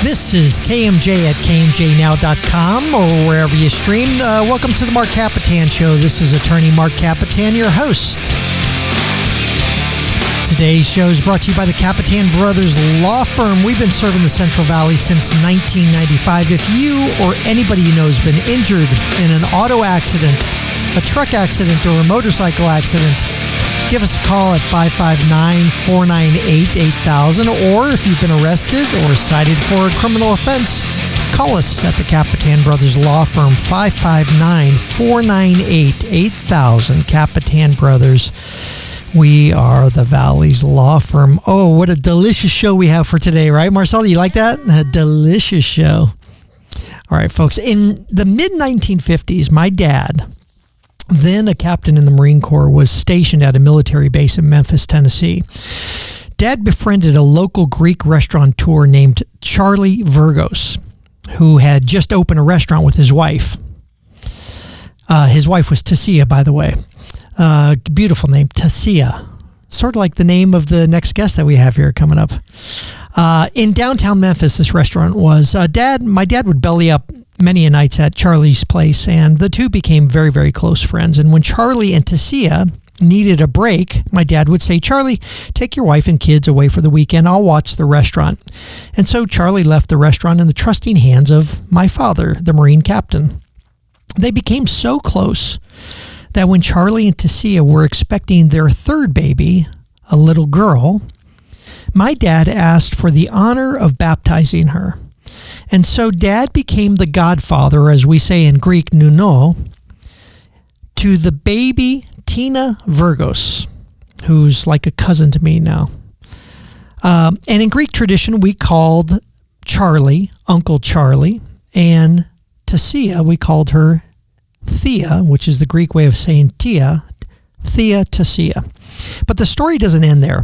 This is KMJ at KMJnow.com or wherever you stream. Welcome to the Marc Kapetan Show. This is attorney Marc Kapetan, your host. Today's show is brought to you by the Kapetan Brothers Law Firm. We've been serving the Central Valley since 1995. If you or anybody you know has been injured in an auto accident, a truck accident, or a motorcycle accident, give us a call at 559-498-8000, or if you've been arrested or cited for a criminal offense, call us at the Kapetan Brothers Law Firm, 559-498-8000. Kapetan Brothers. We are the Valley's law firm. Oh, what a delicious show we have for today, right, Marcel? You like that? A delicious show. All right, folks. In the mid-1950s, my dad, then a captain in the Marine Corps, was stationed at a military base in Memphis, Tennessee. Dad befriended a local Greek restaurateur named Charlie Virgos, who had just opened a restaurant with his wife. His wife was Tasia, by the way. Beautiful name, Tasia. Sort of like the name of the next guest that we have here coming up. In downtown Memphis, this restaurant was. My dad would belly up many a nights at Charlie's place, and the two became very, very close friends. And when Charlie and Tasia needed a break, my dad would say, "Charlie, take your wife and kids away for the weekend. I'll watch the restaurant." And so Charlie left the restaurant in the trusting hands of my father, the Marine captain. They became so close that when Charlie and Tasia were expecting their third baby, a little girl, my dad asked for the honor of baptizing her. And so Dad became the godfather, as we say in Greek, nounou, to the baby Tina Virgos, who's like a cousin to me now. And in Greek tradition, we called Charlie Uncle Charlie, and Tasia, we called her Thea, which is the Greek way of saying Thea Tasia. But the story doesn't end there.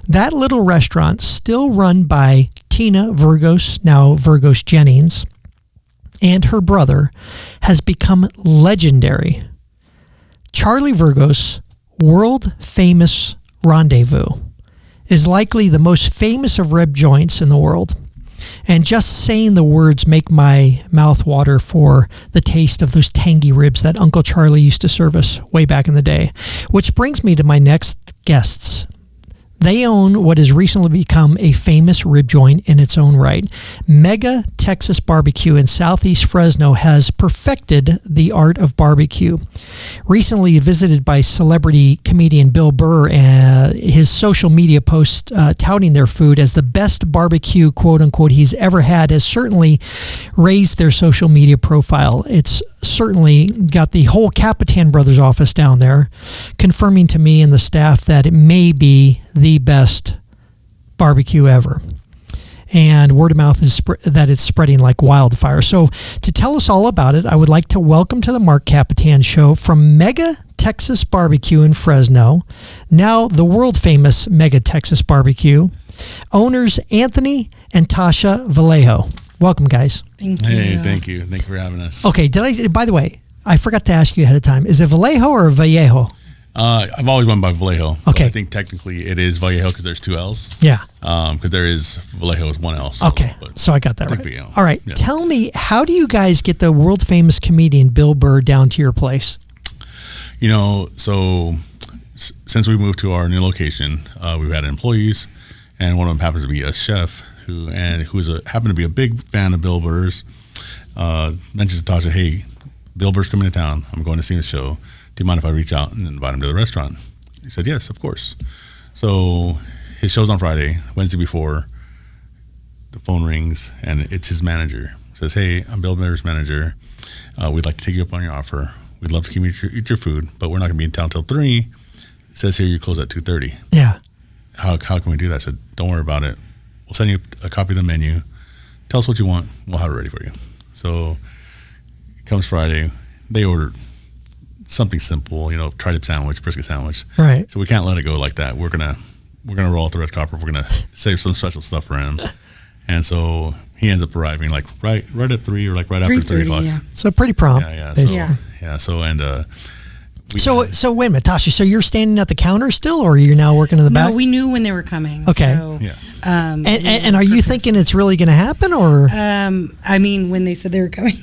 That little restaurant, still run by Tina Virgos, now Virgos Jennings, and her brother, has become legendary. Charlie Virgos' world-famous rendezvous is likely the most famous of rib joints in the world. And just saying the words make my mouth water for the taste of those tangy ribs that Uncle Charlie used to serve us way back in the day. Which brings me to my next guests. They own what has recently become a famous rib joint in its own right. Mega Texas BBQ in Southeast Fresno has perfected the art of barbecue. Recently visited by celebrity comedian Bill Burr, his social media post touting their food as the best barbecue, quote unquote, he's ever had has certainly raised their social media profile. It's certainly got the whole Kapetan Brothers office down there, confirming to me and the staff that it may be the best barbecue ever. And word of mouth is that it's spreading like wildfire. So to tell us all about it, I would like to welcome to the Marc Kapetan Show from Mega Texas BBQ in Fresno, now the world famous Mega Texas BBQ, owners Anthony and Tasha Vallejo. Welcome, guys. Thank you. Hey, thank you. Thank you for having us. Okay, by the way, I forgot to ask you ahead of time. Is it Vallejo or Vallejo? I've always went by Vallejo. Okay. I think technically it is Vallejo because there's two L's. Yeah. Because there is Vallejo with one L. So, okay. So I got that right. Vallejo. All right. Yeah. Tell me, how do you guys get the world famous comedian Bill Burr down to your place? You know, so since we moved to our new location, we've had employees, and one of them happens to be a chef who's happened to be a big fan of Bill Burr's. Mentioned to Tasha, "Hey, Bill Burr's coming to town. I'm going to see his show. Do you mind if I reach out and invite him to the restaurant?" He said, "Yes, of course." So his show's on Friday. Wednesday before, the phone rings, and it's his manager. Says, "Hey, I'm Bill Burr's manager. We'd like to take you up on your offer. We'd love to come eat your food, but we're not going to be in town till 3. It says here you close at 2:30. Yeah. How can we do that?" I said, "Don't worry about it. We'll send you a copy of the menu. Tell us what you want. We'll have it ready for you." So it comes Friday. They ordered something simple, tri-tip sandwich, brisket sandwich. Right. So we can't let it go like that. We're gonna roll out the red carpet. We're gonna save some special stuff for him. And so he ends up arriving like right at 3 or like right after 3 o'clock. Yeah. So pretty prompt. Yeah. Basically. So and So wait a minute, Tasha. So you're standing at the counter still, or you're now working in the back? No, we knew when they were coming. Okay. So, and are you thinking it's really going to happen, or? I mean, when they said they were coming.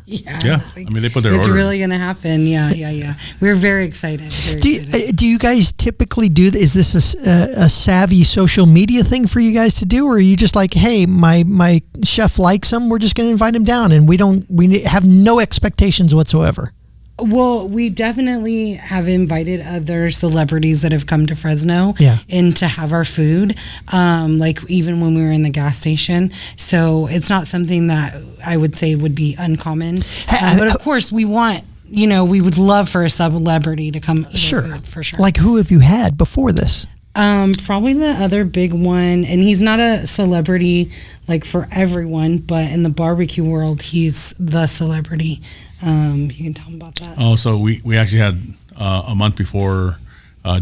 Yeah. I mean, they put their order. It's really going to happen. Yeah. We're very excited. Do you guys typically do? Is this a savvy social media thing for you guys to do, or are you just like, hey, my chef likes him, we're just going to invite him down, and we have no expectations whatsoever? Well, we definitely have invited other celebrities that have come to Fresno in to have our food, like even when we were in the gas station. So it's not something that I would say would be uncommon. But of course, we want, we would love for a celebrity to come eat our food, for sure. Like who have you had before this? Probably the other big one, and he's not a celebrity like for everyone, but in the barbecue world, he's the celebrity. You can tell him about that. Oh, so we actually had a month before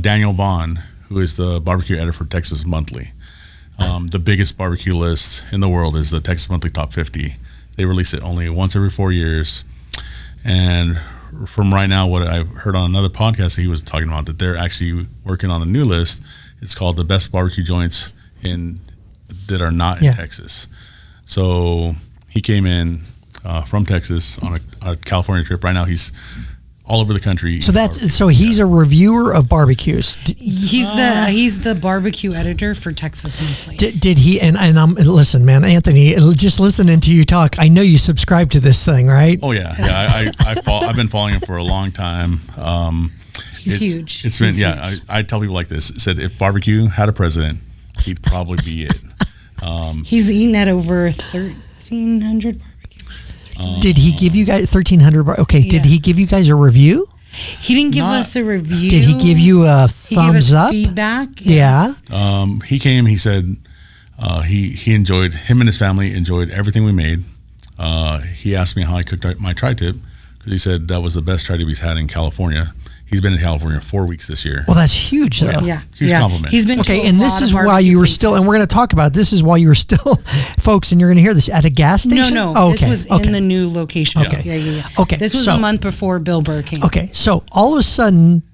Daniel Vaughn, who is the barbecue editor for Texas Monthly. The biggest barbecue list in the world is the Texas Monthly Top 50. They release it only once every 4 years. And from right now, what I've heard on another podcast that he was talking about, that they're actually working on a new list. It's called the best barbecue joints that are not in Texas. So he came in from Texas on a California trip. Right now, he's all over the country. So he's a reviewer of barbecues. He's the barbecue editor for Texas Monthly. Did he? And I'm listen, man, Anthony. Just listening to you talk, I know you subscribe to this thing, right? Oh yeah. I've been following him for a long time. He's huge. It's been I tell people like this. It said if barbecue had a president, he'd probably be it. He's eaten at over 1,300 barbecues. Did he give you guys 1,300? Okay. Yeah. Did he give you guys a review? He didn't give us a review. Did he give you a thumbs up? Feedback. Yes. Yeah. He came. He said he enjoyed, him and his family enjoyed everything we made. He asked me how I cooked my tri-tip because he said that was the best tri-tip he's had in California. He's been in California 4 weeks this year. Well, that's huge, though. Yeah. Huge compliment. He's been and this is why you were still, and we're going to talk about it. This is why you were still, folks, and you're going to hear this at a gas station? No. Oh, this was in the new location. Okay. Yeah. Okay. This was a month before Bill Burr came. Okay. So all of a sudden,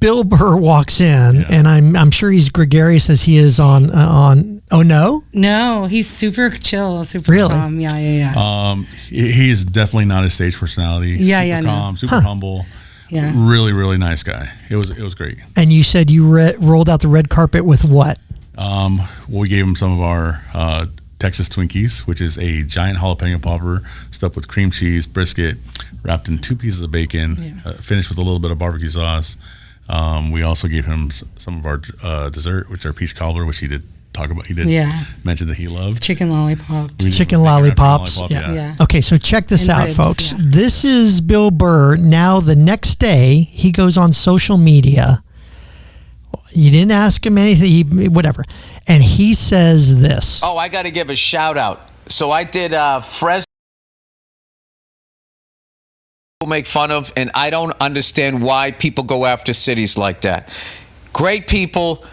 Bill Burr walks in, and I'm sure he's gregarious as he is on. Oh no. No, he's super chill, super calm. Yeah. He is definitely not a stage personality. Super calm, super humble. Yeah. Really, really nice guy. It was great. And you said you rolled out the red carpet with what? We gave him some of our Texas Twinkies, which is a giant jalapeno popper stuffed with cream cheese, brisket, wrapped in 2 pieces of bacon, finished with a little bit of barbecue sauce. We also gave him some of our dessert, which are peach cobbler, which he did talk about. He did mention that he loved chicken lollipops. Chicken lollipops. Yeah. Okay, so check this out, ribs, folks. Yeah. This is Bill Burr. Now, the next day, he goes on social media. You didn't ask him anything, whatever. And he says this. Oh, I got to give a shout out. So I did Fresno make fun of, and I don't understand why people go after cities like that. Great people.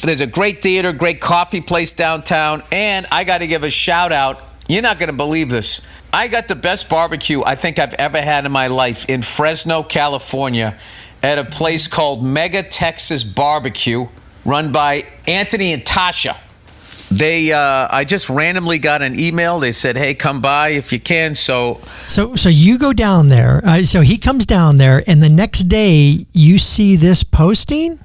There's a great theater, great coffee place downtown, and I got to give a shout out. You're not going to believe this. I got the best barbecue I think I've ever had in my life in Fresno, California, at a place called Mega Texas BBQ, run by Anthony and Tasha. I just randomly got an email. They said, "Hey, come by if you can." So you go down there. So he comes down there, and the next day you see this posting.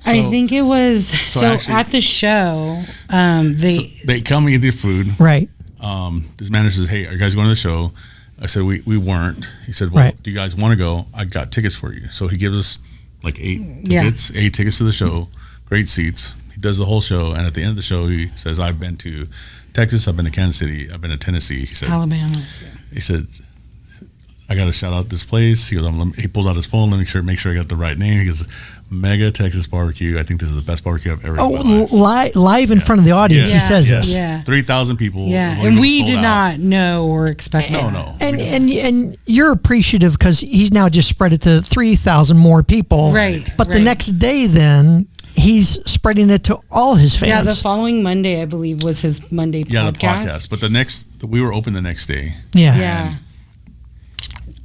I think it was actually, at the show. They come eat their food. Right. The manager says, "Hey, are you guys going to the show?" I said, "We weren't." He said, "Well, do you guys want to go? I got tickets for you." So he gives us like 8 tickets, 8 tickets to the show. Great seats. He does the whole show, and at the end of the show, he says, "I've been to Texas. I've been to Kansas City. I've been to Tennessee." He said, "Alabama." He said, "I got to shout out this place." He goes, he pulls out his phone. Let me make sure I got the right name. He goes, "Mega Texas BBQ. I think this is the best barbecue I've ever had." Live in front of the audience, he says this. Yeah. 3,000 people. Yeah, and we did not know or expect that. No. And you're appreciative because he's now just spread it to 3,000 more people. Right. But the next day, then he's spreading it to all his fans. Yeah, the following Monday, I believe, was his Monday podcast. Yeah, the podcast. But we were open the next day. Yeah.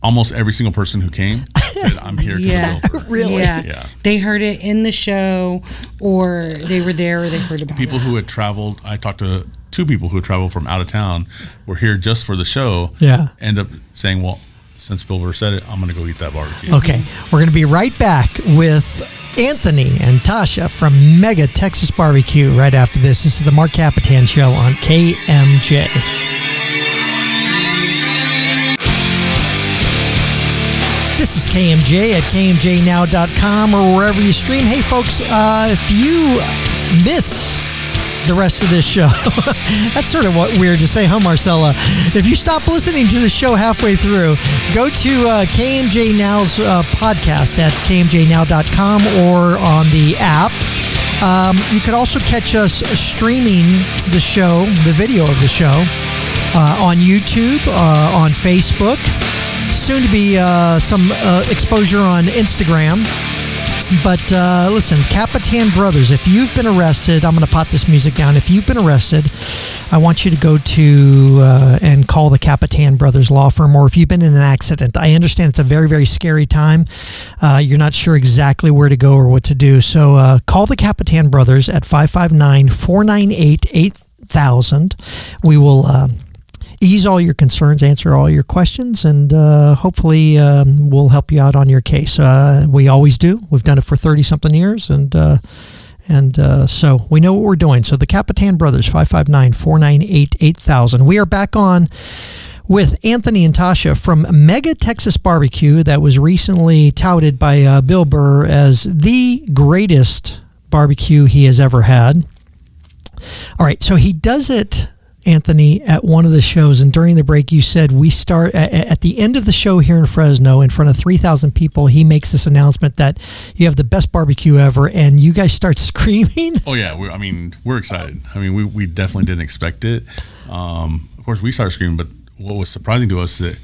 Almost every single person who came said, I'm here to deliver. Really? Yeah. They heard it in the show, or they were there, or they heard about people it. who had traveled. I talked to 2 people who had traveled from out of town, were here just for the show. Yeah. End up saying, well, since Bill Burr said it, I'm going to go eat that barbecue. Okay. We're going to be right back with Anthony and Tasha from Mega Texas BBQ right after this. This is the Marc Kapetan Show on KMJ. This is KMJ at KMJnow.com or wherever you stream. Hey, folks, if you miss the rest of this show, that's sort of weird to say, huh, Marcella? If you stop listening to the show halfway through, go to KMJ Now's podcast at KMJnow.com or on the app. You could also catch us streaming the show, the video of the show, on YouTube, on Facebook. Soon to be some exposure on Instagram. But listen, Kapetan Brothers, if you've been arrested, I'm going to pot this music down. If you've been arrested, I want you to go to and call the Kapetan Brothers Law Firm, or if you've been in an accident. I understand it's a very, very scary time. You're not sure exactly where to go or what to do. So call the Kapetan Brothers at 559-498-8000. We will ease all your concerns, answer all your questions, and hopefully we'll help you out on your case. We always do. We've done it for 30-something years, and so we know what we're doing. So the Kapetan Brothers, 559-498-8000. We are back on with Anthony and Tasha from Mega Texas BBQ that was recently touted by Bill Burr as the greatest barbecue he has ever had. All right, so he does it, Anthony, at one of the shows, and during the break you said we start at the end of the show here in Fresno in front of 3,000 people. He makes this announcement that you have the best barbecue ever, and you guys start screaming. Oh yeah, we're excited. I mean, we definitely didn't expect it. Of course, we started screaming, but what was surprising to us is that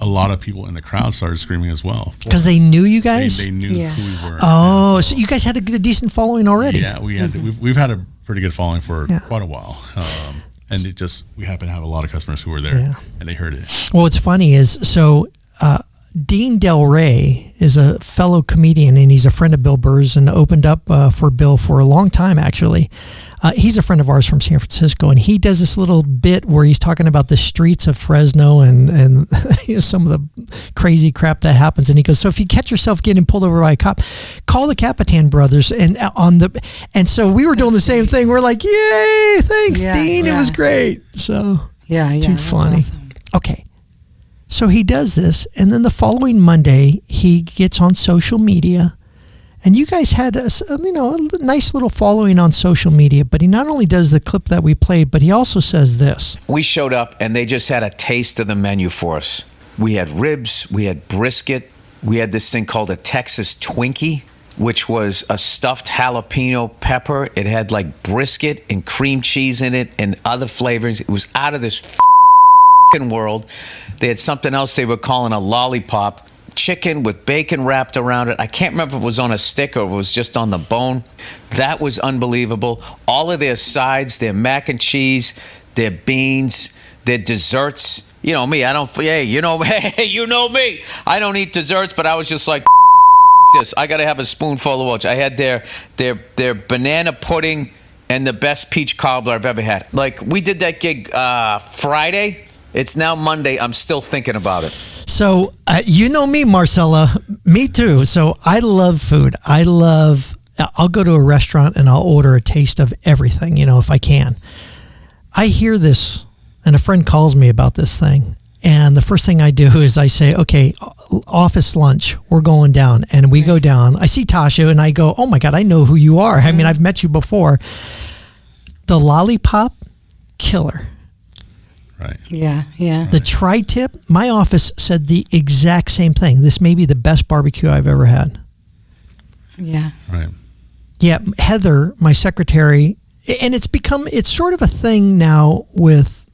a lot of people in the crowd started screaming as well. Because they knew you guys? They knew who we were. Oh, so you guys had a decent following already. Yeah, we've had a pretty good following for quite a while. And we happen to have a lot of customers who were there, and they heard it. Well, what's funny is, so Dean Del Rey is a fellow comedian, and he's a friend of Bill Burr's and opened up for Bill for a long time, actually. He's a friend of ours from San Francisco, and he does this little bit where he's talking about the streets of Fresno and you know, some of the crazy crap that happens. And he goes, so if you catch yourself getting pulled over by a cop, call the Kapetan Brothers. And so we were doing the same thing. We're like, yay, thanks, Dean. It was great. So too funny. Awesome. Okay. So he does this, and then the following Monday, he gets on social media, and you guys had a nice little following on social media, but he not only does the clip that we played, but he also says this. We showed up, and they just had a taste of the menu for us. We had ribs, we had brisket, we had this thing called a Texas Twinkie, which was a stuffed jalapeno pepper. It had like brisket and cream cheese in it and other flavors. It was out of this world. They had something else they were calling a lollipop, chicken with bacon wrapped around it. I can't remember if it was on a stick or it was just on the bone. That was unbelievable. All of their sides, their mac and cheese, their beans, their desserts. You know me, you know me. I don't eat desserts, but I was just like, this. I got to have a spoonful of oats. I had their banana pudding and the best peach cobbler I've ever had. Like, we did that gig Friday. It's now Monday. I'm still thinking about it. So, you know me, Marcella. Me too. So, I love food. I'll go to a restaurant and I'll order a taste of everything, if I can. I hear this, and a friend calls me about this thing. And the first thing I do is I say, okay, office lunch, we're going down. And we go down. I see Tasha, and I go, oh my God, I know who you are. I mean, I've met you before. The lollipop, killer. Right. Yeah. The tri-tip, my office said the exact same thing. This may be the best barbecue I've ever had. Yeah. Right. Yeah, Heather, my secretary, and it's sort of a thing now with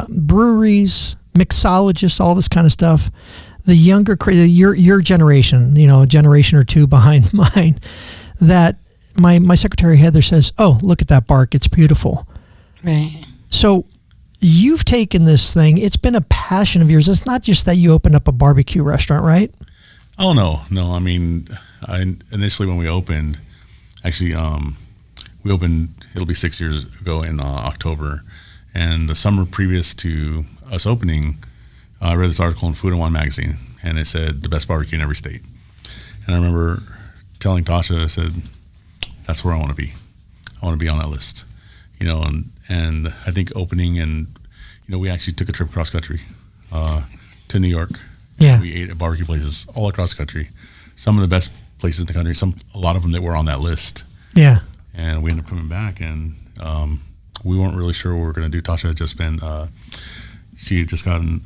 breweries, mixologists, all this kind of stuff. The younger, your generation, a generation or two behind mine, that my secretary Heather says, oh, look at that bark. It's beautiful. Right. So you've taken this thing. It's been a passion of yours. It's not just that you opened up a barbecue restaurant, right? Oh no. I mean, initially when we opened, actually, we opened. It'll be 6 years ago in October, and the summer previous to us opening, I read this article in Food and Wine magazine, and it said the best barbecue in every state. And I remember telling Tasha, I said, "That's where I want to be. I want to be on that list." You know, and I think opening, and we actually took a trip cross country to New York. Yeah, we ate at barbecue places all across the country. Some of the best places in the country. A lot of them that were on that list. Yeah, and we ended up coming back, and we weren't really sure what we were going to do. Tasha had just been, she had just gotten.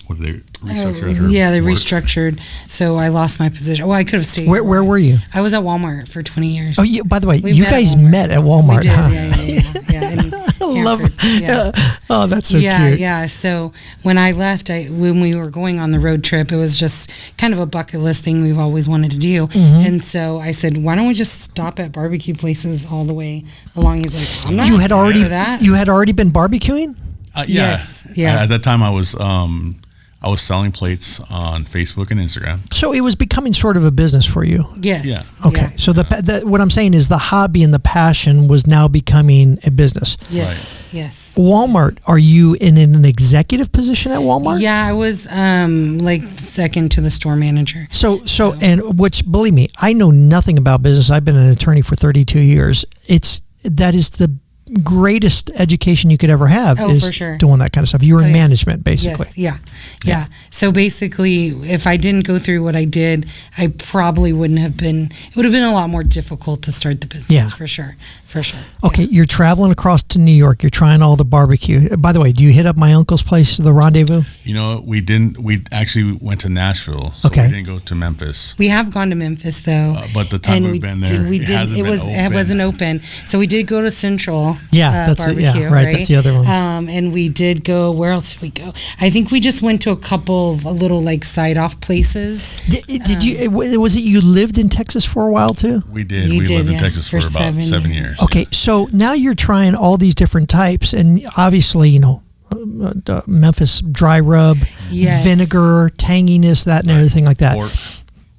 What did they restructure? They restructured. So I lost my position. Well, I could have stayed. Where were you? I was at Walmart for 20 years. Oh, by the way, you guys met at Walmart. We did, huh? Yeah. I love it. Yeah. Oh, that's so cute. Yeah. So when I left, when we were going on the road trip, it was just kind of a bucket list thing we've always wanted to do. Mm-hmm. And so I said, why don't we just stop at barbecue places all the way along? He's like, I'm not. You had already been barbecuing? Yes. Yeah. At that time, I was selling plates on Facebook and Instagram. So it was becoming sort of a business for you. Yes. Yeah. Okay. Yeah. So what I'm saying is the hobby and the passion was now becoming a business. Yes. Right. Yes. Walmart, are you in an executive position at Walmart? Yeah, I was like second to the store manager. So and which, believe me, I know nothing about business. I've been an attorney for 32 years. That is the greatest education you could ever have is for sure. doing that kind of stuff. You're in management, basically. Yes, yeah. So basically, if I didn't go through what I did, I probably wouldn't have been. It would have been a lot more difficult to start the business. For sure. Okay, you're traveling across to New York. You're trying all the barbecue. By the way, do you hit up my uncle's place, the Rendezvous? We didn't. We actually went to Nashville, so we didn't go to Memphis. We have gone to Memphis though, but the time we've been there, it wasn't open. So we did go to Central. Yeah, that's barbecue, it. Yeah, right. That's the other one. And we did go. Where else did we go? I think we just went to a couple of little like side off places. Did you? Was it you lived in Texas for a while too? We did. We lived in Texas for about 7 years. Okay, so now you're trying all these different types, and obviously, Memphis dry rub, vinegar, tanginess, that and everything like that. Pork,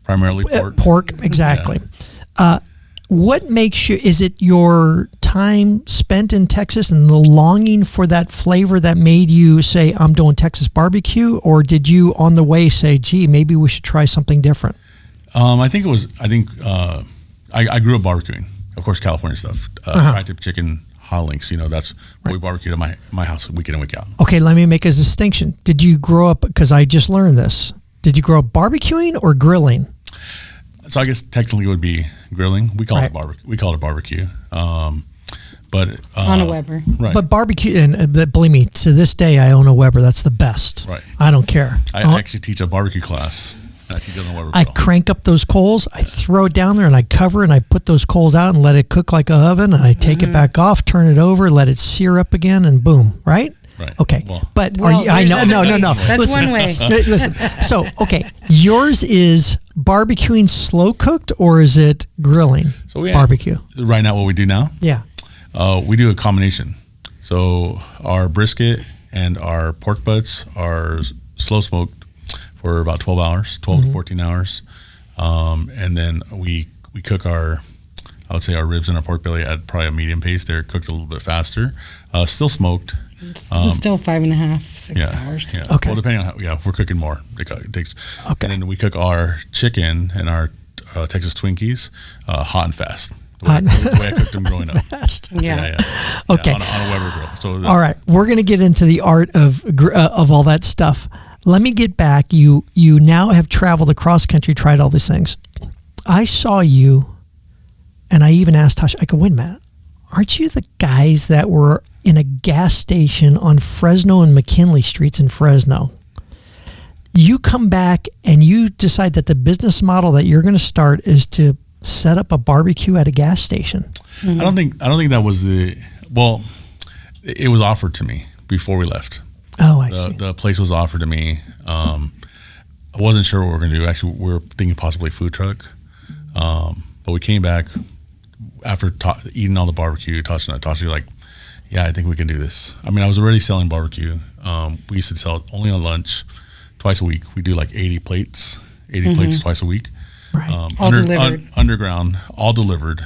primarily pork. Pork, exactly. Yeah. What makes you? Is it your time spent in Texas and the longing for that flavor that made you say, "I'm doing Texas barbecue," or did you on the way say, "Gee, maybe we should try something different"? I think I grew up barbecuing. Of course, California stuff. Tri-tip chicken, hot links. That's what we barbecued at my house week in and week out. Okay, let me make a distinction. Did you grow up? Because I just learned this. Did you grow up barbecuing or grilling? So I guess technically it would be grilling. We call it barbecue. We call it barbecue. But on a Weber, right? But barbecue, and believe me, to this day I own a Weber. That's the best. Right. I don't care. I actually teach a barbecue class. I crank up those coals, I throw it down there, and I cover, and I put those coals out and let it cook like a oven, and I take it back off, turn it over, let it sear up again, and boom, right? Right. Okay. I know. No. That's one way. Listen. So, okay, yours is barbecuing slow cooked, or is it grilling? So barbecue. Right now, what we do now? Yeah. We do a combination. So our brisket and our pork butts are slow smoked for about 12 hours, 12 to 14 hours. And then we cook I would say our ribs and our pork belly at probably a medium pace. They're cooked a little bit faster, still smoked. Still 5.5, 6 hours. Yeah. Okay. Well, depending on if we're cooking more, it takes. Okay. And then we cook our chicken and our Texas Twinkies hot and fast. The way I cooked them growing up. Fast. Yeah. Okay. On a Weber grill. So all right, we're gonna get into the art of all that stuff. Let me get back. You now have traveled across country, tried all these things. I saw you, and I even asked Tasha, I go, wait a minute, aren't you the guys that were in a gas station on Fresno and McKinley Streets in Fresno? You come back and you decide that the business model that you're going to start is to set up a barbecue at a gas station. Mm-hmm. I don't think that was it was offered to me before we left. Oh, I see. The place was offered to me. I wasn't sure what we were going to do. Actually, we were thinking possibly food truck. But we came back after eating all the barbecue. Tasha was like, yeah, I think we can do this. I mean, I was already selling barbecue. We used to sell it only on lunch, twice a week. We do like 80 plates 80 plates twice a week. Right. All delivered. Underground, all delivered.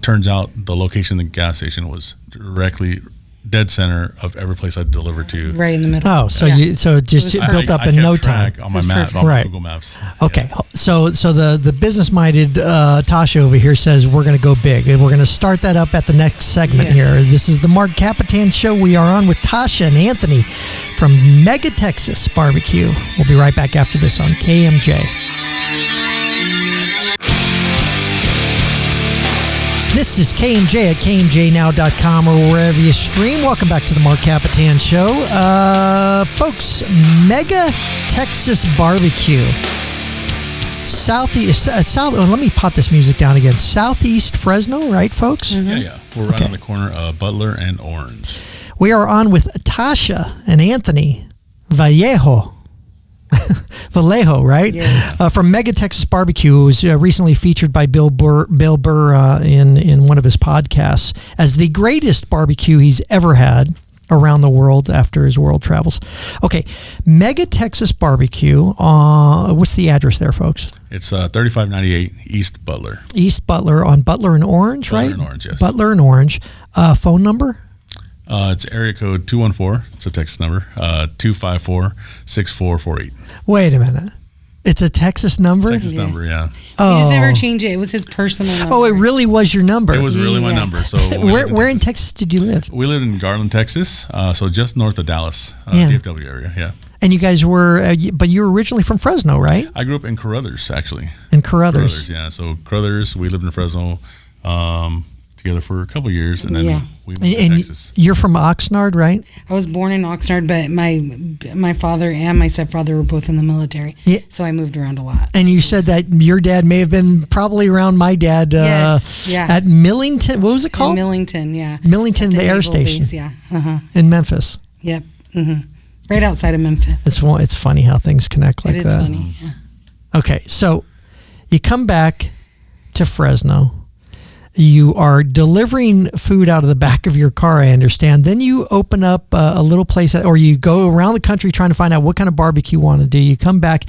Turns out the location of the gas station was directly dead center of every place I delivered to. Right in the middle. Oh, so it just built up in no time. On my map, on Google Maps. Okay, so the business-minded Tasha over here says we're going to go big, and we're going to start that up at the next segment here. This is the Marc Kapetan Show. We are on with Tasha and Anthony from Mega Texas BBQ. We'll be right back after this on KMJ. This is KMJ at KMJnow.com or wherever you stream. Welcome back to the Marc Kapetan Show. Folks, Mega Texas BBQ. Let me pot this music down again. Southeast Fresno, right, folks? Mm-hmm. Yeah. We're right on the corner of Butler and Orange. We are on with Tasha and Anthony Vallejo, right? Yes. From Mega Texas BBQ, who was recently featured by Bill Burr in one of his podcasts as the greatest barbecue he's ever had around the world after his world travels. Okay, Mega Texas BBQ. What's the address there, folks? It's 3598 East Butler. East Butler on Butler and Orange, right? Butler and Orange, yes. Butler and Orange. Phone number? It's area code 214. It's a Texas number. 254-6448. Wait a minute. It's a Texas number? Texas number, yeah. Oh. He just never changed it. It was his personal number. Oh, it really was your number. It was really my number. So where in Texas did you live? We lived in Garland, Texas, so just north of Dallas, DFW area, yeah. And you guys were, but you were originally from Fresno, right? I grew up in Carruthers, actually. In Carruthers. Yeah. So Carruthers, we lived in Fresno together for a couple of years, and then we moved to Texas. You're from Oxnard, right? I was born in Oxnard, but my father and my stepfather were both in the military, so I moved around a lot. And you said that your dad may have been probably around my dad at Millington. What was it called? In Millington, yeah. Millington, the air station. Base, yeah. In Memphis. Yep. Mm-hmm. Right outside of Memphis. It's funny how things connect like that. It is funny, yeah. Okay, so you come back to Fresno. You are delivering food out of the back of your car, I understand. Then you open up a little place, or you go around the country trying to find out what kind of barbecue you want to do. You come back,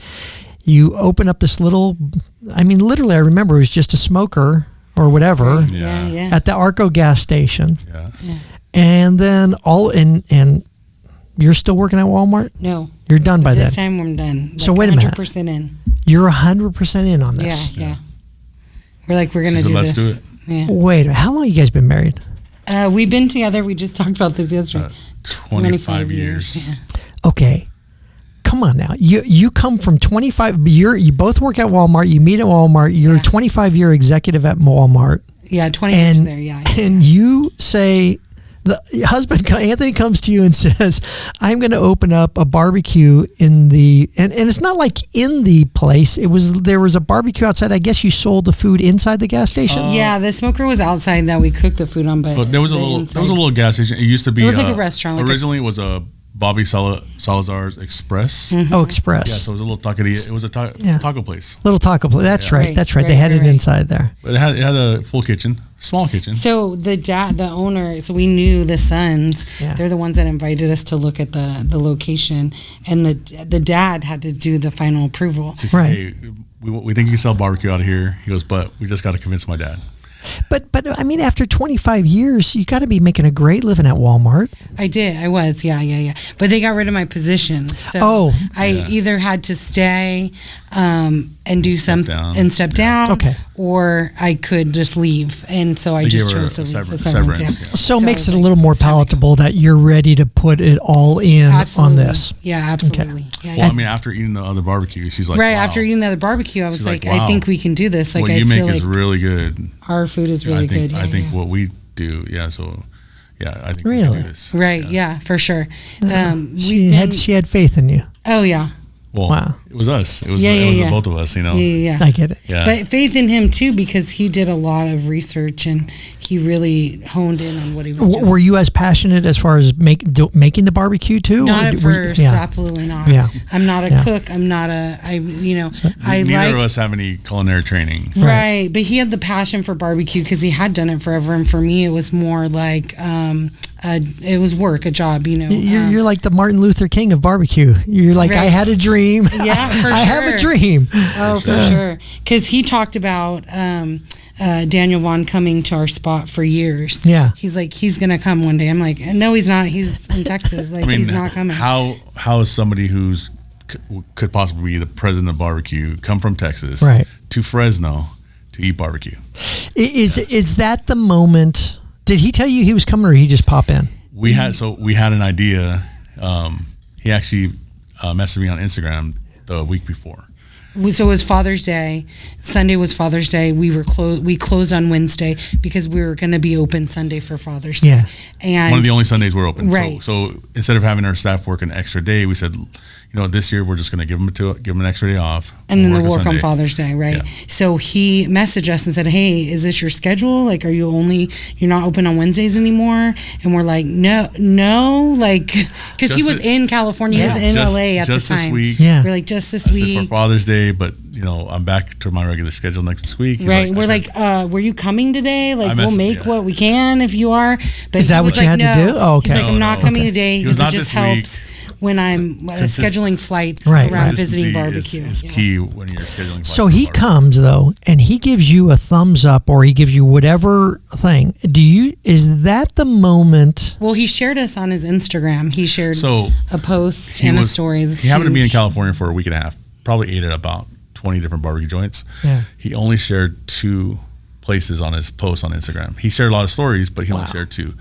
you open up this little, literally, I remember it was just a smoker or whatever at the Arco gas station. Yeah. And then and you're still working at Walmart? No. You're done by then? This time I'm done. So wait a minute. 100% in. You're 100% in on this? Yeah. We're like, we're going to do let's this. do it. Yeah. Wait a minute. How long you guys been married? We've been together. We just talked about this yesterday. 25 years. Yeah. Okay. Come on now. You come from 25. You both work at Walmart. You meet at Walmart. You're a 25-year executive at Walmart. Yeah, 20 years there. Yeah. And you say, the husband Anthony comes to you and says, "I'm going to open up a barbecue in the and it's not like in the place. There was a barbecue outside. I guess you sold the food inside the gas station. Yeah, the smoker was outside that we cooked the food on, but there was a little gas station. It used to be. It was like a restaurant. Originally, it was a Bobby Salazar's Express. Mm-hmm. Oh, Express. Yeah, so it was a little taqueria. It was a taco place. Little taco place. That's right. That's right. They had it inside there. But it had a full kitchen, small kitchen. So the owner, so we knew the sons. Yeah. They're the ones that invited us to look at the location, and the dad had to do the final approval. So he said, hey, we think you can sell barbecue out of here. He goes, but we just got to convince my dad. But after 25 years, you got to be making a great living at Walmart. I did. I was. Yeah. But they got rid of my position. So I either had to stay and do something and step down. Okay. Or I could just leave. And so I just chose to leave the severance. Yeah. So it makes it a little more palatable that you're ready to put it all in on this. Yeah, absolutely. Okay. Yeah, well, after eating the other barbecue, she's like, right, wow. After eating the other barbecue, I was like, wow. I think we can do this. Like, what I you feel make is like really good. Our food is really good. I think what we do, I think really? we can do this. Right, yeah, for sure. She had faith in you. Oh, yeah. Well, wow. It was us. It was the both of us, Yeah. I get it. Yeah. But faith in him, too, because he did a lot of research and he really honed in on what he was doing. Were you as passionate as far as making the barbecue, too? Not at first. Absolutely not. Yeah. I'm not a cook. I'm not a, neither of us have any culinary training. Right. But he had the passion for barbecue because he had done it forever. And for me, it was more like it was work, a job, you know. You're like the Martin Luther King of barbecue. You're like, right. I had a dream. Yeah, for I have a dream. Oh, for sure. Because he talked about Daniel Vaughn coming to our spot for years. Yeah. He's like, he's going to come one day. I'm like, no, he's not. He's in Texas. Like, he's not coming. How is somebody who's could possibly be the president of barbecue come from Texas to Fresno to eat barbecue? Is that the moment? Did he tell you he was coming, or he just pop in? We had an idea. He actually messaged me on Instagram the week before. So it was Father's Day. Sunday was Father's Day. We closed on Wednesday because we were going to be open Sunday for Father's Day. Yeah. And one of the only Sundays we're open. Right. So instead of having our staff work an extra day, we said, this year we're just going to give them an extra day off. And then they'll work on Father's Day, right? Yeah. So he messaged us and said, hey, is this your schedule? Like, you're not open on Wednesdays anymore? And we're like, no, like, because he was in California, he was in LA at the time. Just this week. Yeah. We're like, just this week. For Father's Day, but I'm back to my regular schedule next week. Right. We're like, were you coming today? Like, we'll make what we can if you are. But is that what you had to do? Oh, okay. He's like, I'm not coming today because it just helps when I'm scheduling flights around visiting barbecue. Is key when you're scheduling flights. So he comes though, and he gives you a thumbs up, or he gives you whatever thing. Is that the moment? Well, he shared us on his Instagram. He shared a post and a story. He happened to be in California for a week and a half. Probably ate at about 20 different barbecue joints. Yeah. He only shared 2 places on his post on Instagram. He shared a lot of stories, but he only shared 2.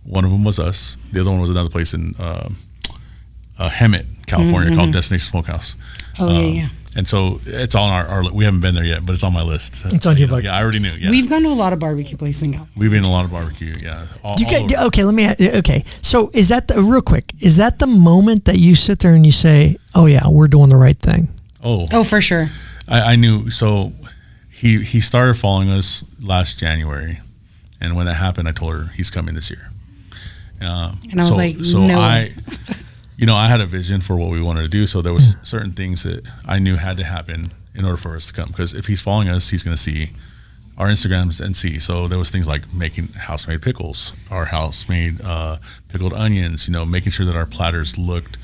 One of them was us. The other one was another place in Hemet, California, called Destination Smokehouse. Oh, yeah. And so it's all on our we haven't been there yet, but it's on my list. It's on your bucket. Yeah, I already knew. Yeah. We've gone to a lot of barbecue places in California. We've been to a lot of barbecue, yeah. Okay, so is that real quick? Is that the moment that you sit there and you say, "Oh yeah, we're doing the right thing"? Oh, for sure. I knew. So he started following us last January, and when that happened, I told her he's coming this year. And I was like, no. I had a vision for what we wanted to do, so there was certain things that I knew had to happen in order for us to come. Because if he's following us, he's going to see our Instagrams and see. So there was things like making house-made pickles, our house-made pickled onions. Making sure that our platters looked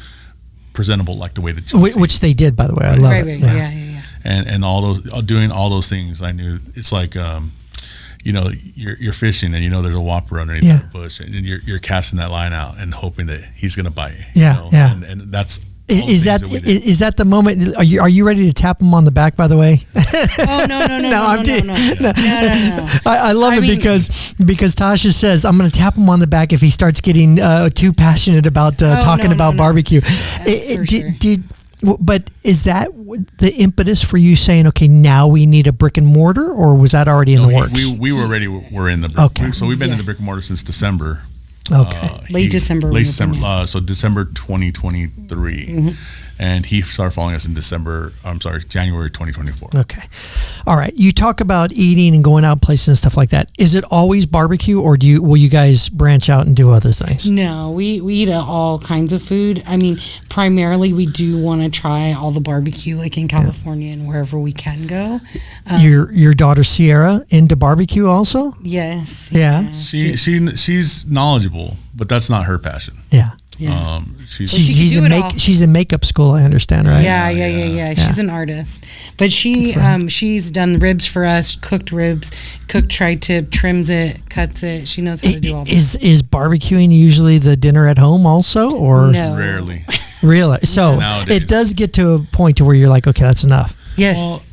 presentable, like the way that which they did, by the way. I love it. Yeah. And all those doing all those things, I knew it's like. You're fishing and there's a whopper underneath the bush, and you're casting that line out and hoping that he's going to bite. And that's is that the moment? Are you ready to tap him on the back? By the way. Oh no! I love it because Tasha says I'm going to tap him on the back if he starts getting too passionate about talking about barbecue. But is that the impetus for you saying, okay, now we need a brick and mortar, or was that already in the works? We were already were in the brick. Okay. So we've been in the brick and mortar since December. Okay. Late December. So December 2023. And he started following us in January 2024. Okay. All right. You talk about eating and going out places and stuff like that. Is it always barbecue, or will you guys branch out and do other things? No, we eat all kinds of food. I mean, primarily we do want to try all the barbecue, like in California and wherever we can go. Your daughter Sierra into barbecue also? Yes. Yeah. She's knowledgeable, but that's not her passion. Yeah. Yeah. She's in makeup school, I understand, right? Yeah. She's an artist, but she's done ribs for us, cooked ribs, cooked tri-tip, trims it, cuts it. She knows how to do all that. Is barbecuing usually the dinner at home also, or no? Rarely. Really? So it does get to a point to where you're like, okay, that's enough. Yes.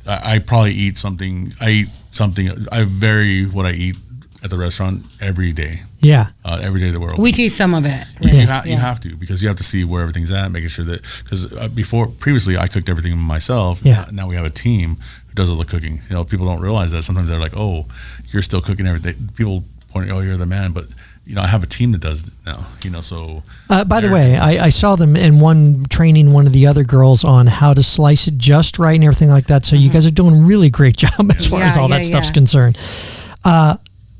I probably eat something. I vary what I eat at the restaurant every day. Yeah. Every day that we're open. We taste some of it. Right? You have to, because you have to see where everything's at, making sure that, because previously I cooked everything myself. Yeah. Now we have a team who does all the cooking. People don't realize that. Sometimes they're like, oh, you're still cooking everything. People point, oh, you're the man. But, I have a team that does it now, so. By the way, I saw them in training one of the other girls on how to slice it just right and everything like that. So you guys are doing a really great job as far as all that stuff's concerned.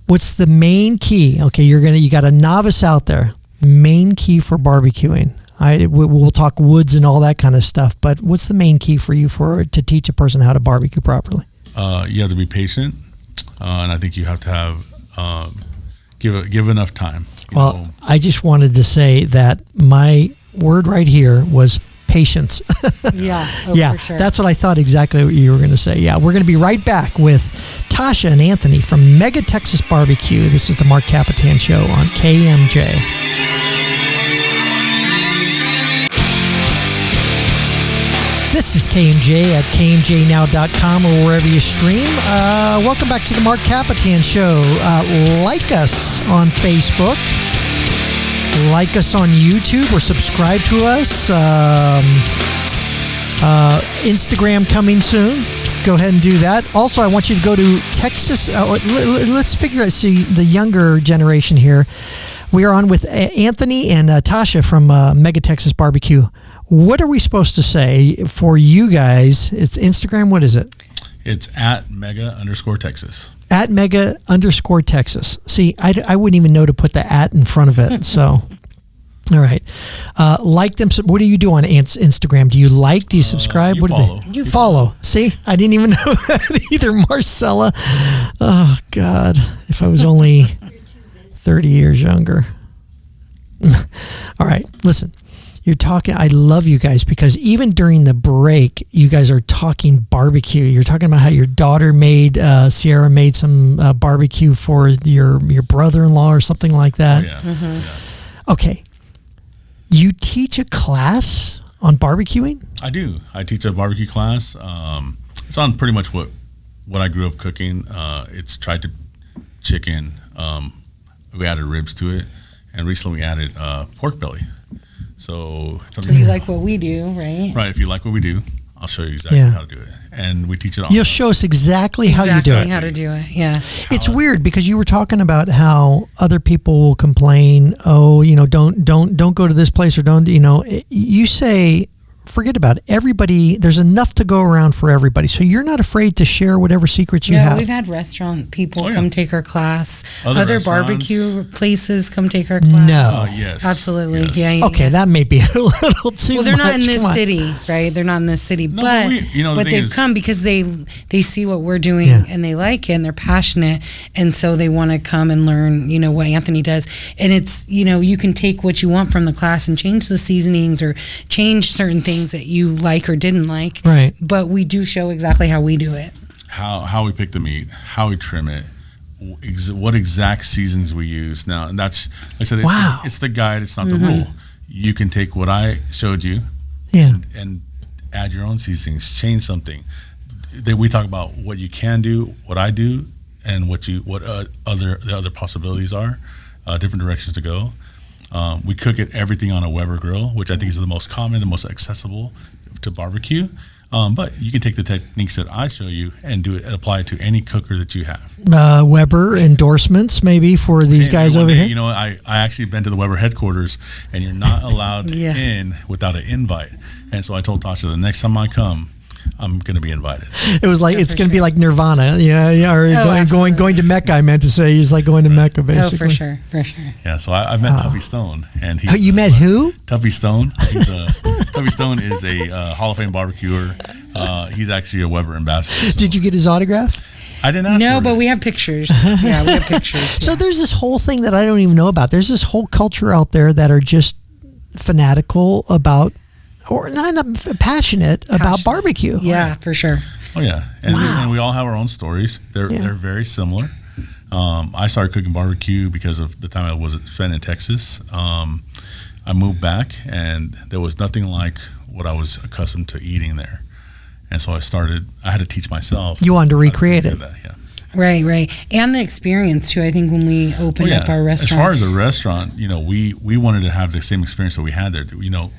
What's the main key? Okay, you got a novice out there. Main key for barbecuing. We'll talk woods and all that kind of stuff, but what's the main key for you to teach a person how to barbecue properly? You have to be patient, and I think you have to have give enough time. Well, I just wanted to say that my word right here was patience. Yeah. Yeah, for sure. that's what I thought exactly what you were going to say. Yeah, we're going to be right back with Tasha and Anthony from Mega Texas BBQ. This is the Marc Kapetan Show on KMJ. This is KMJ at KMJnow.com or wherever you stream. Welcome back to the Marc Kapetan Show. Like us on Facebook. Like us on YouTube or subscribe to us. Instagram coming soon. Go ahead and do that. Also, I want you to go to Texas. Let's figure out, see, the younger generation here. We are on with Anthony and Tasha from Mega Texas BBQ. What are we supposed to say for you guys? It's Instagram. What is it? It's at Mega_Texas. At Mega_Texas. See, I wouldn't even know to put the at in front of it. So, all right. Like them. What do you do on Instagram? Do you like? Do you subscribe? You what follow. Do you follow? See, I didn't even know that either, Marcella. Oh, God. If I was only 30 years younger. All right. Listen. You're talking, I love you guys because even during the break, you guys are talking barbecue. You're talking about how your daughter made, Sierra made some barbecue for your brother-in-law or something like that. Oh, yeah. Mm-hmm. Yeah. Okay. You teach a class on barbecuing? I do. I teach a barbecue class. It's on pretty much what I grew up cooking. It's tried to chicken. We added ribs to it. And recently we added pork belly. So you like what we do, right? Right. If you like what we do, I'll show you exactly how to do it. And we teach it on. You'll show us exactly how you do it. How to do it. Yeah. It's weird because you were talking about how other people will complain, oh, don't go to this place or don't, you say, forget about it. Everybody, there's enough to go around for everybody. So you're not afraid to share whatever secrets you have. We've had restaurant people come take our class. Other barbecue places come take our class. No. Yes. Absolutely. Yes. Yeah. Okay, that may be a little too much. Well, they're not in this city, right? They're not in this city, but they've come because they see what we're doing and they like it and they're passionate, and so they want to come and learn, what Anthony does. And it's, you can take what you want from the class and change the seasonings or change certain things that you like or didn't like, right? But we do show exactly how we do it, how we pick the meat, how we trim it, what exact seasons we use. Now, and that's, like I said, it's the guide, it's not the rule. You can take what I showed you and add your own seasonings, change something. We talk about what you can do, what I do, and the other possibilities are, different directions to go. We cook everything on a Weber grill, which I think is the most common, the most accessible to barbecue. But you can take the techniques that I show you and apply it to any cooker that you have. Weber endorsements maybe for these guys over here? I actually been to the Weber headquarters, and you're not allowed in without an invite. And so I told Tasha, the next time I come, I'm going to be invited. It was like, it's going to be like Nirvana, or going to Mecca. I meant to say, he's like going to Mecca, basically. Oh, for sure. Yeah, so I've met Tuffy Stone, and you met who? Tuffy Stone. Tuffy Stone is a Hall of Fame barbecuer. He's actually a Weber ambassador. So. Did you get his autograph? I didn't ask for it. But we have pictures. Yeah, we have pictures. So there's this whole thing that I don't even know about. There's this whole culture out there that are just fanatical about, or not passionate about barbecue. Yeah, for sure. Oh yeah, and we all have our own stories. They're very similar. I started cooking barbecue because of the time I was spent in Texas. I moved back, and there was nothing like what I was accustomed to eating there, and so I had to teach myself. You wanted to recreate it. Yeah. Right. And the experience too. I think when we opened up our restaurant. As far as a restaurant, we wanted to have the same experience that we had there.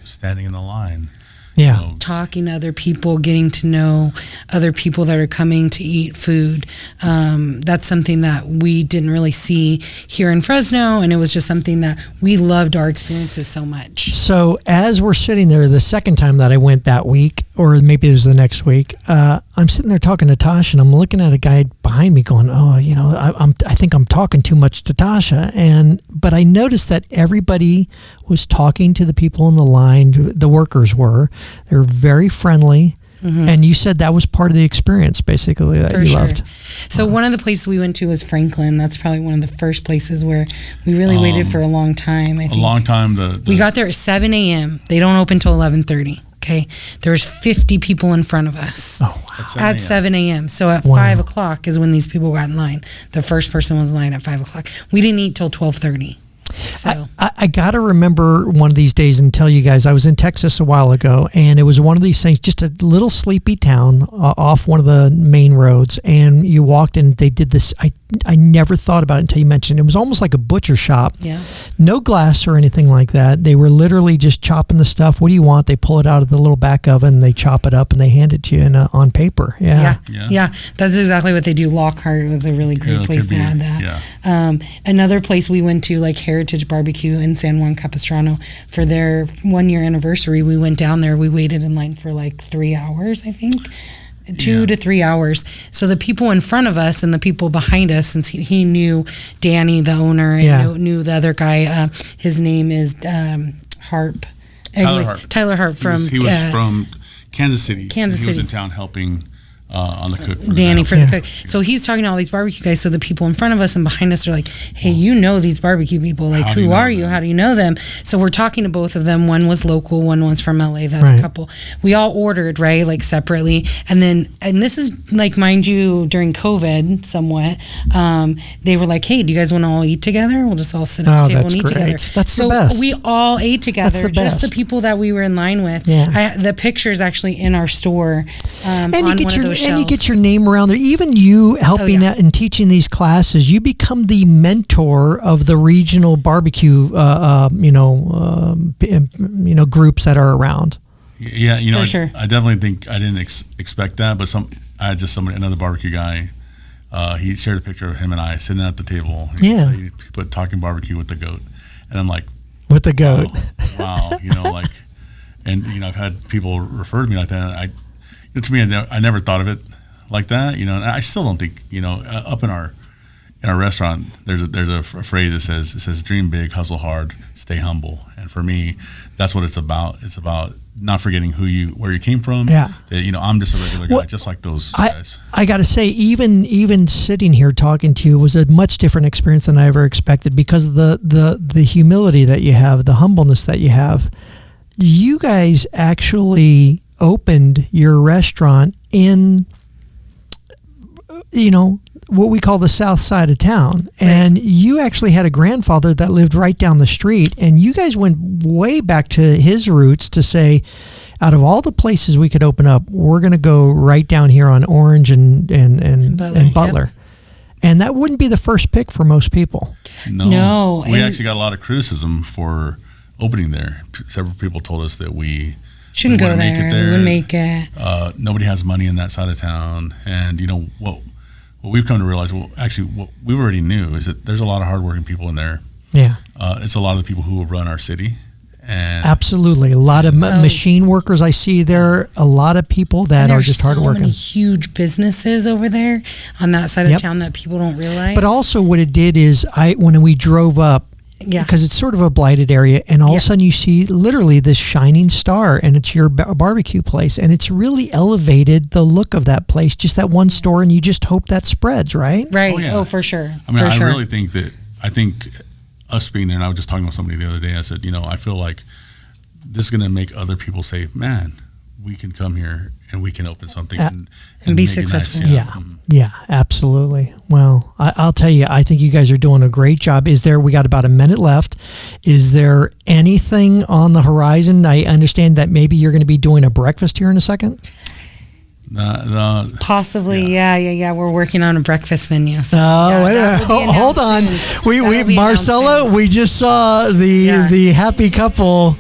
Standing in the line. Yeah. Talking to other people, getting to know other people that are coming to eat food. That's something that we didn't really see here in Fresno, and it was just something that we loved our experiences so much. So as we're sitting there, the second time that I went that week, or maybe it was the next week, I'm sitting there talking to Tasha, and I'm looking at a guy behind me going, I think I'm talking too much to Tasha. But I noticed that everybody was talking to the people in the line, the workers were. They were very friendly. And you said that was part of the experience, basically, that you loved. So one of the places we went to was Franklin. That's probably one of the first places where we really waited for a long time. I think. A long time. We got there at 7 a.m. They don't open till 11:30. Okay, there's 50 people in front of us at 7 a.m. So at 5 o'clock is when these people got in line. The first person was in line at 5 o'clock. We didn't eat till 12:30. So I got to remember one of these days and tell you guys, I was in Texas a while ago, and it was one of these things, just a little sleepy town off one of the main roads, and you walked and they did this. I never thought about it until you mentioned it. It was almost like a butcher shop. Yeah. No glass or anything like that. They were literally just chopping the stuff. What do you want? They pull it out of the little back oven, they chop it up, and they hand it to you on paper. Yeah. That's exactly what they do. Lockhart was a really great place to have that. Yeah. Another place we went to, like Heritage Barbecue in San Juan Capistrano, for their 1-year anniversary, we went down there. We waited in line for like 3 hours, I think. 2 to 3 hours. So the people in front of us and the people behind us, since he knew Danny, the owner, and knew the other guy, his name is Harp. Tyler Harp from... He was from Kansas City. He was in town helping on the cook. Danny for the cook. So he's talking to all these barbecue guys. So the people in front of us and behind us are like, hey, you know these barbecue people. Like, who are you? How do you know them? So we're talking to both of them. One was local, one was from LA, the other couple. We all ordered, right, like separately. And this is like, mind you, during COVID somewhat, they were like, hey, do you guys want to all eat together? We'll just all sit at the table and eat together. That's the best. So we all ate together. That's the best. Just the people that we were in line with. Yeah. The picture's actually in our store and on you get one of those shelves. And you get your name around there. Even you helping out and teaching these classes, you become the mentor of the regional barbecue, groups that are around. Yeah, For sure. I definitely think I didn't expect that, but another barbecue guy. He shared a picture of him and I sitting at the table. He put talking barbecue with the goat, and I'm like, with the goat. Wow, and I've had people refer to me like that. To me, I never thought of it like that, and I still don't think, up in our restaurant, there's a phrase that says dream big, hustle hard, stay humble. And for me, that's what it's about. It's about not forgetting where you came from. Yeah. That, I'm just a regular guy, just like those guys. I got to say, even sitting here talking to you was a much different experience than I ever expected, because of the humility that you have, the humbleness that you have. You guys actually opened your restaurant in, what we call the south side of town. And you actually had a grandfather that lived right down the street, and you guys went way back to his roots to say, out of all the places we could open up, we're going to go right down here on Orange and Butler. Yep. And that wouldn't be the first pick for most people. No. We actually got a lot of criticism for opening there. Several people told us that we shouldn't go there. We wouldn't make it. Nobody has money in that side of town. And what we've come to realize, actually what we already knew, is that there's a lot of hardworking people in there. Yeah. It's a lot of the people who will run our city. And absolutely. A lot of machine workers I see there, a lot of people that are just hardworking. There's so many huge businesses over there on that side of town that people don't realize. But also what it did is, when we drove up, because it's sort of a blighted area, and all of a sudden you see literally this shining star, and it's your barbecue place, and it's really elevated the look of that place, just that one store, and you just hope that spreads, right? Right. Oh, for sure. I really think us being there, and I was just talking with somebody the other day, I said, I feel like this is going to make other people say, man, we can come here and we can open something and be successful. Nice. Yeah, absolutely. Well, I'll tell you, I think you guys are doing a great job. We got about a minute left. Is there anything on the horizon? I understand that maybe you're going to be doing a breakfast here in a second. Possibly, yeah. We're working on a breakfast menu. So, hold on. We Marcella, we just saw the happy couple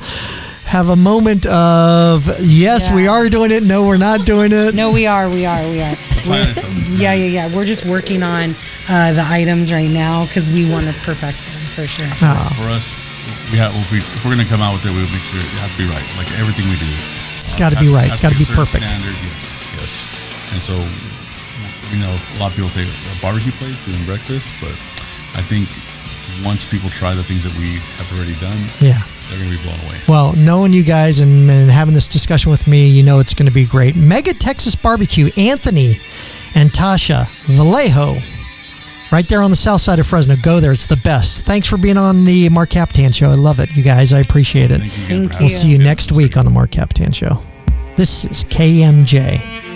have a moment of we are doing it. No, we're not doing it. No, we are. Yeah. We're just working on the items right now because we want to perfect them for sure. For us, if we're going to come out with it, we make sure it has to be right. Like everything we do, it's got to be right. It's got to be perfect. Standard, yes. And so, a lot of people say a barbecue place doing breakfast, but I think once people try the things that we have already done, they're going to be blown away. Well, knowing you guys and having this discussion with me, you know it's going to be great. Mega Texas BBQ, Anthony and Tasha Vallejo, right there on the south side of Fresno. Go there. It's the best. Thanks for being on the Marc Kapetan Show. I love it, you guys. I appreciate it. Thank you. We'll see you next week on the Marc Kapetan Show. This is KMJ.